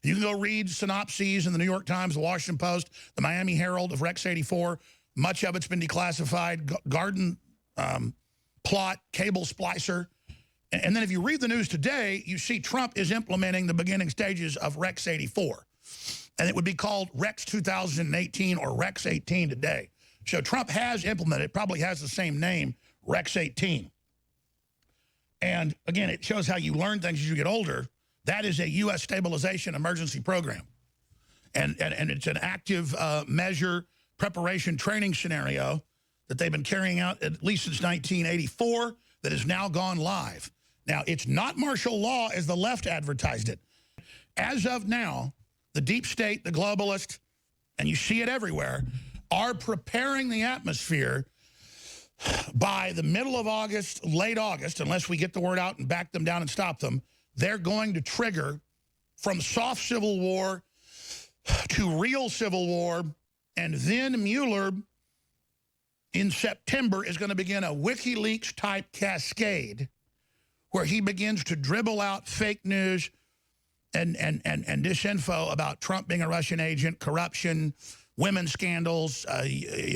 You can go read synopses in the New York Times, the Washington Post, the Miami Herald of Rex 84. Much of it's been declassified. Garden plot, cable splicer. And then if you read the news today, you see Trump is implementing the beginning stages of Rex 84. And it would be called Rex 2018 or Rex 18 today. So Trump has implemented, it probably has the same name, Rex 18. And again, it shows how you learn things as you get older. That is a U.S. stabilization emergency program. And it's an active measure preparation training scenario that they've been carrying out at least since 1984 that has now gone live. Now, it's not martial law as the left advertised it. As of now, the deep state, the globalists, and you see it everywhere, are preparing the atmosphere by the middle of August, late August, unless we get the word out and back them down and stop them. They're going to trigger from soft civil war to real civil war, and then Mueller in September is going to begin a WikiLeaks-type cascade where he begins to dribble out fake news and disinfo about Trump being a Russian agent, corruption, women's scandals,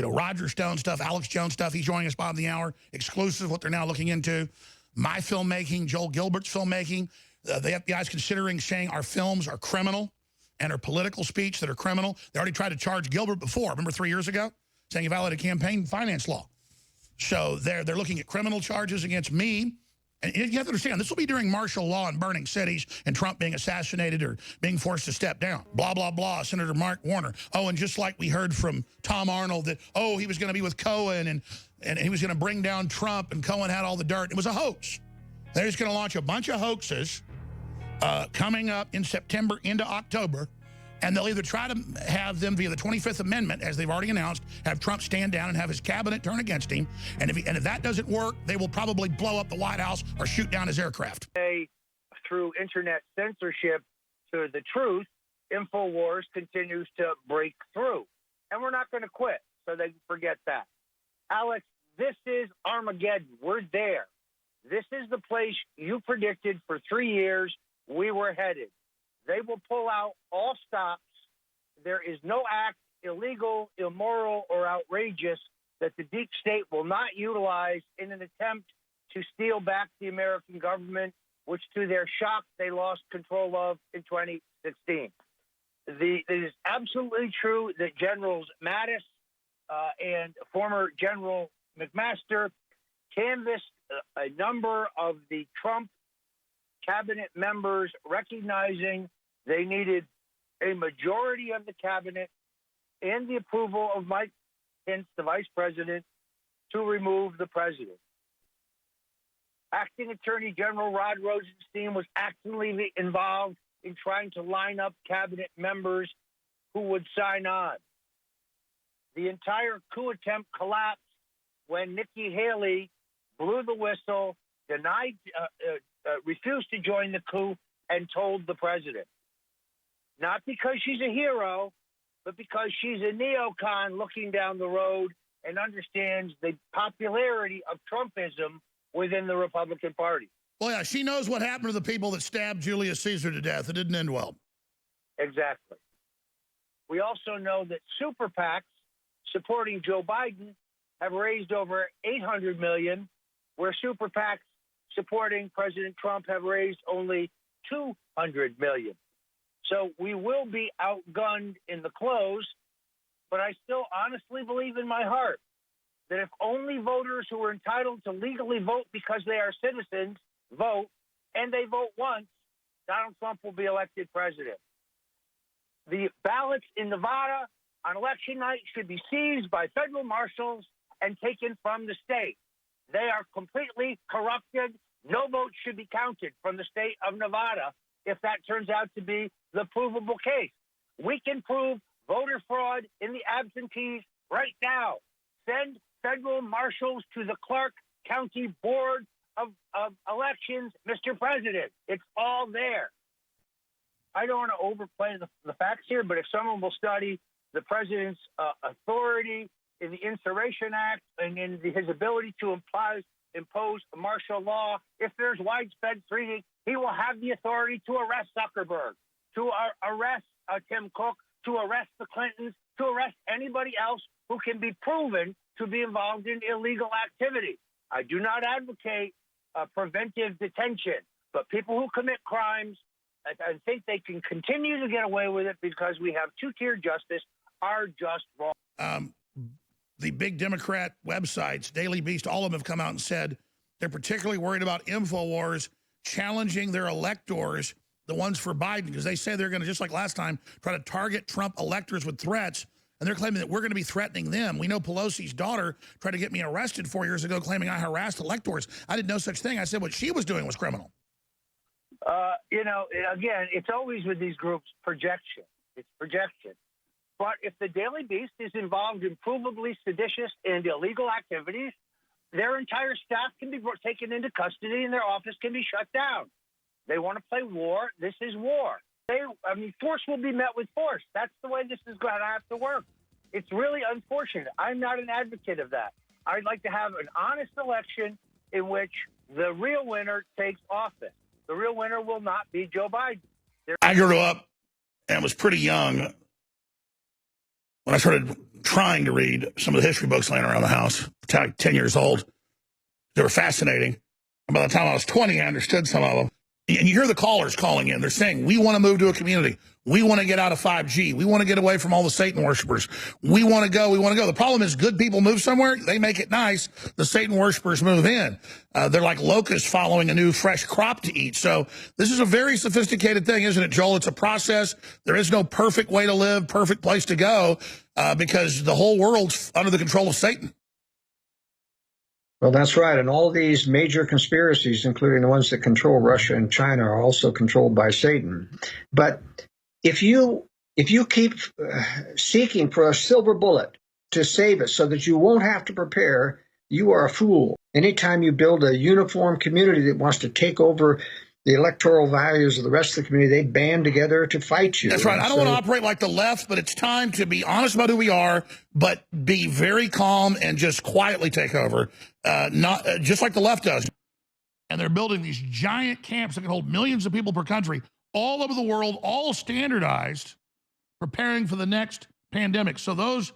Roger Stone stuff, Alex Jones stuff. He's joining us bottom of the hour, exclusive, what they're now looking into. My filmmaking, Joel Gilbert's filmmaking. The FBI is considering saying our films are criminal and are political speech that are criminal. They already tried to charge Gilbert before. Remember 3 years ago? Saying he violated campaign finance law. So they're looking at criminal charges against me. And you have to understand, this will be during martial law and burning cities and Trump being assassinated or being forced to step down. Blah, blah, blah, Senator Mark Warner. Oh, and just like we heard from Tom Arnold that, oh, he was going to be with Cohen and he was going to bring down Trump and Cohen had all the dirt. It was a hoax. They're just going to launch a bunch of hoaxes coming up in September into October. And they'll either try to have them via the 25th Amendment, as they've already announced, have Trump stand down and have his cabinet turn against him. And if that doesn't work, they will probably blow up the White House or shoot down his aircraft. Through internet censorship to the truth, InfoWars continues to break through. And we're not going to quit, so they can forget that. Alex, this is Armageddon. We're there. This is the place you predicted for 3 years we were headed. They will pull out all stops. There is no act illegal, immoral, or outrageous that the deep state will not utilize in an attempt to steal back the American government, which to their shock they lost control of in 2016. It is absolutely true that Generals Mattis and former General McMaster canvassed a number of the Trump cabinet members, recognizing they needed a majority of the cabinet and the approval of Mike Pence, the vice president, to remove the president. Acting Attorney General Rod Rosenstein was actively involved in trying to line up cabinet members who would sign on. The entire coup attempt collapsed when Nikki Haley blew the whistle, denied, refused to join the coup, and told the president. Not because she's a hero, but because she's a neocon looking down the road and understands the popularity of Trumpism within the Republican Party. Well, yeah, she knows what happened to the people that stabbed Julius Caesar to death. It didn't end well. Exactly. We also know that super PACs supporting Joe Biden have raised over $800 million, where super PACs supporting President Trump have raised only $200 million. So we will be outgunned in the close, but I still honestly believe in my heart that if only voters who are entitled to legally vote because they are citizens vote, and they vote once, Donald Trump will be elected president. The ballots in Nevada on election night should be seized by federal marshals and taken from the state. They are completely corrupted. No votes should be counted from the state of Nevada if that turns out to be the provable case. We can prove voter fraud in the absentees right now. Send federal marshals to the Clark County Board of Elections, Mr. President. It's all there. I don't want to overplay the facts here, but if someone will study the president's authority in the Insurrection Act and in his ability to impose martial law, if there's widespread treaty, he will have the authority to arrest Zuckerberg, to arrest Tim Cook, to arrest the Clintons, to arrest anybody else who can be proven to be involved in illegal activity. I do not advocate preventive detention, but people who commit crimes and think they can continue to get away with it because we have two-tier justice are just wrong. The big Democrat websites, Daily Beast, all of them have come out and said they're particularly worried about InfoWars challenging their electors, the ones for Biden, because they say they're going to, just like last time, try to target Trump electors with threats, and they're claiming that we're going to be threatening them. We know Pelosi's daughter tried to get me arrested 4 years ago claiming I harassed electors. I did no such thing. I said what she was doing was criminal. Again, it's always with these groups projection. It's projection. But if the Daily Beast is involved in provably seditious and illegal activities, their entire staff can be taken into custody and their office can be shut down. They want to play war. This is war. Force will be met with force. That's the way this is going to have to work. It's really unfortunate. I'm not an advocate of that. I'd like to have an honest election in which the real winner takes office. The real winner will not be Joe Biden. I grew up and was pretty young when I started trying to read some of the history books laying around the house, 10 years old. They were fascinating. And by the time I was 20, I understood some of them. And you hear the callers calling in. They're saying, we want to move to a community. We want to get out of 5G. We want to get away from all the Satan worshipers. We want to go. We want to go. The problem is good people move somewhere. They make it nice. The Satan worshipers move in. They're like locusts following a new fresh crop to eat. So this is a very sophisticated thing, isn't it, Joel? It's a process. There is no perfect way to live, perfect place to go, because the whole world's under the control of Satan. Well, that's right. And all these major conspiracies, including the ones that control Russia and China, are also controlled by Satan. But if you keep seeking for a silver bullet to save it so that you won't have to prepare, you are a fool. Anytime you build a uniform community that wants to take over the electoral values of the rest of the community, they band together to fight you. That's right. I don't want to operate like the left, but it's time to be honest about who we are, but be very calm and just quietly take over, not just like the left does. And they're building these giant camps that can hold millions of people per country all over the world, all standardized, preparing for the next pandemic. So those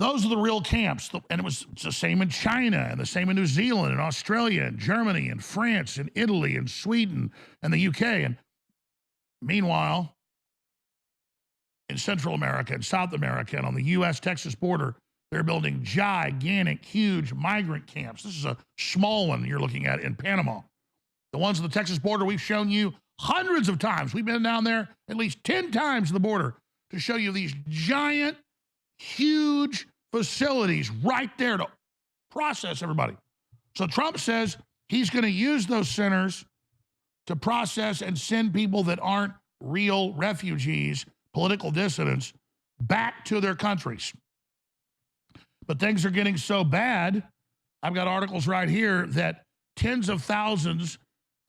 are the real camps. And it's the same in China and the same in New Zealand and Australia and Germany and France and Italy and Sweden and the UK. And meanwhile, in Central America and South America and on the U.S.-Texas border, they're building gigantic, huge migrant camps. This is a small one you're looking at in Panama. The ones on the Texas border we've shown you hundreds of times. We've been down there at least 10 times to the border to show you these giant, huge facilities right there to process everybody. So Trump says he's going to use those centers to process and send people that aren't real refugees, political dissidents, back to their countries. But things are getting so bad, I've got articles right here that tens of thousands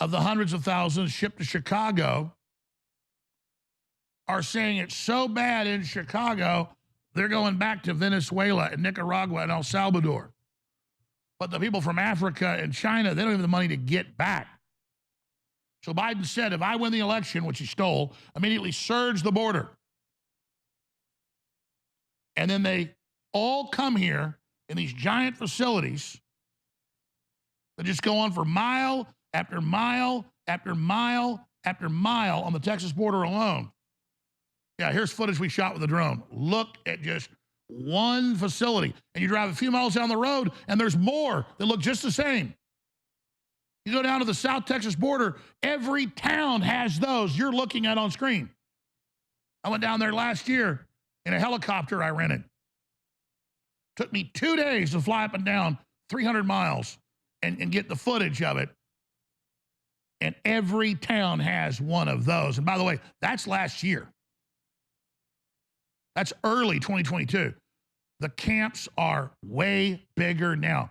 of the hundreds of thousands shipped to Chicago are saying it's so bad in Chicago, they're going back to Venezuela and Nicaragua and El Salvador. But the people from Africa and China, they don't have the money to get back. So Biden said, if I win the election, which he stole, immediately surge the border. And then they all come here in these giant facilities that just go on for mile after mile after mile after mile on the Texas border alone. Yeah, here's footage we shot with a drone. Look at just one facility. And you drive a few miles down the road, and there's more that look just the same. You go down to the South Texas border, every town has those you're looking at on screen. I went down there last year in a helicopter I rented. Took me 2 days to fly up and down 300 miles and get the footage of it. And every town has one of those. And by the way, that's last year. That's early 2022. The camps are way bigger now.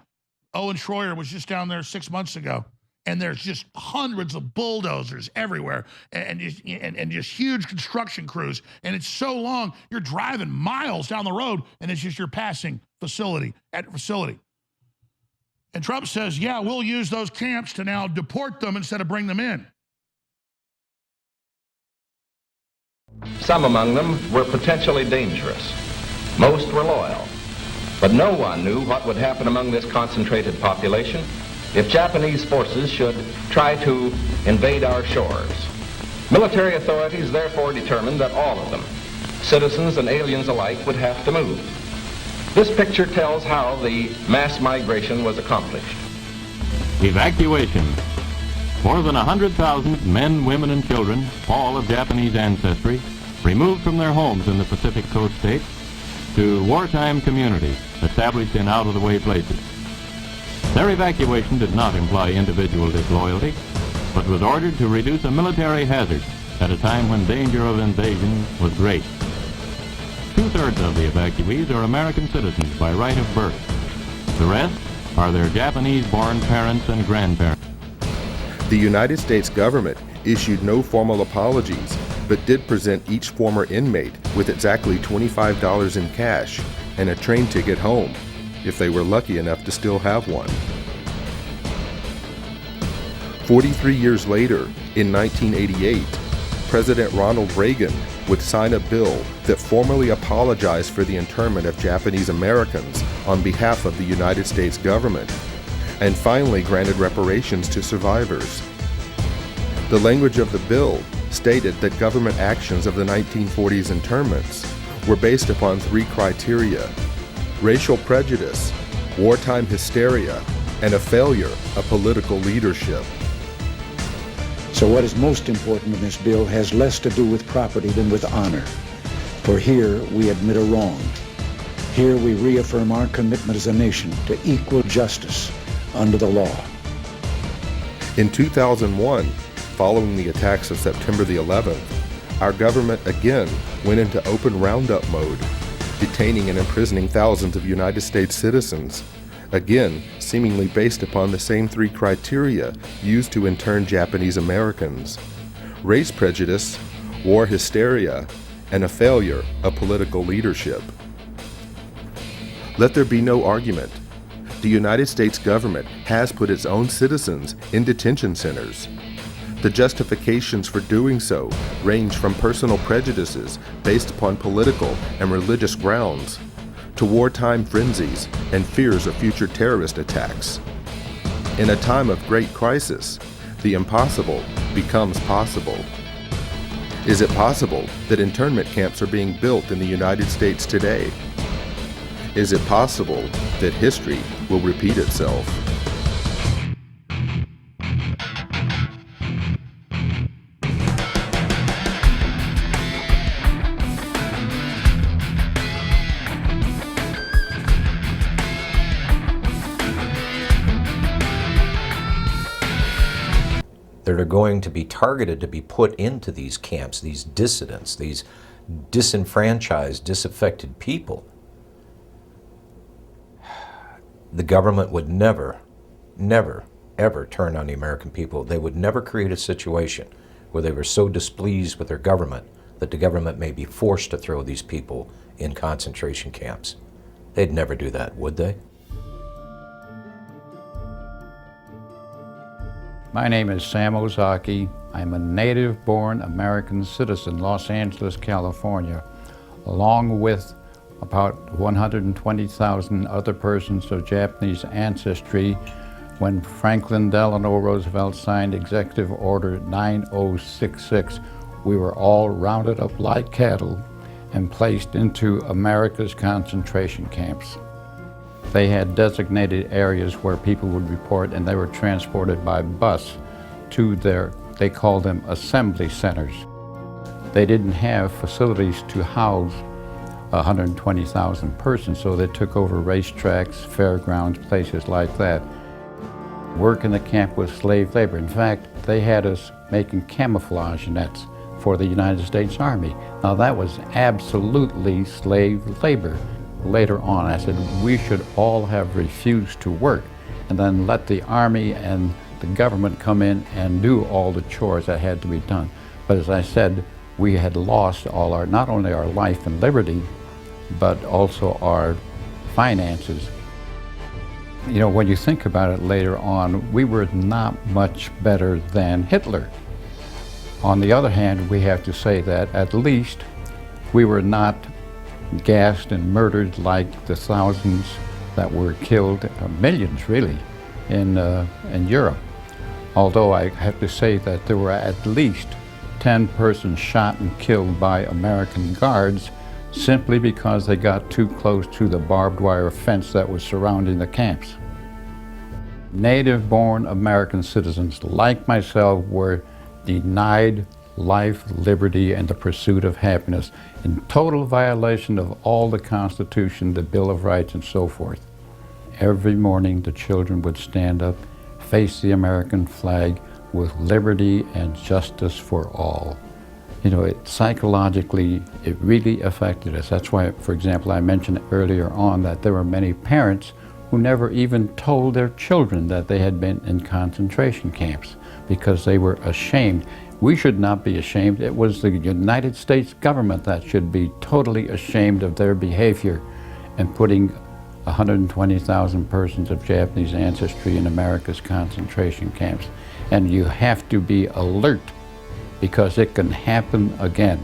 Owen Schroyer was just down there 6 months ago, and there's just hundreds of bulldozers everywhere and just huge construction crews. And it's so long, you're driving miles down the road, and it's just you're passing facility at facility. And Trump says, yeah, we'll use those camps to now deport them instead of bring them in. Some among them were potentially dangerous. Most were loyal. But no one knew what would happen among this concentrated population if Japanese forces should try to invade our shores. Military authorities therefore determined that all of them, citizens and aliens alike, would have to move. This picture tells how the mass migration was accomplished. Evacuation. More than 100,000 men, women, and children, all of Japanese ancestry, removed from their homes in the Pacific Coast states to wartime communities established in out-of-the-way places. Their evacuation did not imply individual disloyalty, but was ordered to reduce a military hazard at a time when danger of invasion was great. Two-thirds of the evacuees are American citizens by right of birth. The rest are their Japanese-born parents and grandparents. The United States government issued no formal apologies, but did present each former inmate with exactly $25 in cash and a train ticket home, if they were lucky enough to still have one. 43 years later, in 1988, President Ronald Reagan would sign a bill that formally apologized for the internment of Japanese Americans on behalf of the United States government, and finally granted reparations to survivors. The language of the bill stated that government actions of the 1940s internments were based upon three criteria: racial prejudice, wartime hysteria, and a failure of political leadership. So what is most important in this bill has less to do with property than with honor. For here we admit a wrong. Here we reaffirm our commitment as a nation to equal justice under the law. In 2001, following the attacks of September the 11th, our government again went into open roundup mode, detaining and imprisoning thousands of United States citizens, again seemingly based upon the same three criteria used to intern Japanese Americans: race prejudice, war hysteria, and a failure of political leadership. Let there be no argument. The United States government has put its own citizens in detention centers. The justifications for doing so range from personal prejudices based upon political and religious grounds to wartime frenzies and fears of future terrorist attacks. In a time of great crisis, the impossible becomes possible. Is it possible that internment camps are being built in the United States today? Is it possible that history will repeat itself? That are going to be targeted to be put into these camps, these dissidents, these disenfranchised, disaffected people. The government would never, ever turn on the American people. They would never create a situation where they were so displeased with their government that the government may be forced to throw these people in concentration camps. They'd never do that, would they? My name is Sam Ozaki. I'm a native-born American citizen, Los Angeles, California, along with about 120,000 other persons of Japanese ancestry when Franklin Delano Roosevelt signed Executive Order 9066. We were all rounded up like cattle and placed into America's concentration camps. They had designated areas where people would report, and they were transported by bus to they called them assembly centers. They didn't have facilities to house 120,000 persons, so they took over racetracks, fairgrounds, places like that. Work in the camp was slave labor. In fact, they had us making camouflage nets for the United States Army. Now that was absolutely slave labor. Later on, I said, we should all have refused to work and then let the Army and the government come in and do all the chores that had to be done. But as I said, we had lost all our, not only our life and liberty, but also our finances. You know, when you think about it later on, we were not much better than Hitler. On the other hand, we have to say that at least we were not gassed and murdered like the thousands that were killed, millions really, in Europe. Although I have to say that there were at least 10 persons shot and killed by American guards simply because they got too close to the barbed wire fence that was surrounding the camps. Native-born American citizens like myself were denied life, liberty, and the pursuit of happiness in total violation of all the Constitution, the Bill of Rights, and so forth. Every morning the children would stand up, face the American flag with liberty and justice for all. You know, psychologically, it really affected us. That's why, for example, I mentioned earlier on that there were many parents who never even told their children that they had been in concentration camps because they were ashamed. We should not be ashamed. It was the United States government that should be totally ashamed of their behavior and putting 120,000 persons of Japanese ancestry in America's concentration camps. And you have to be alert because it can happen again.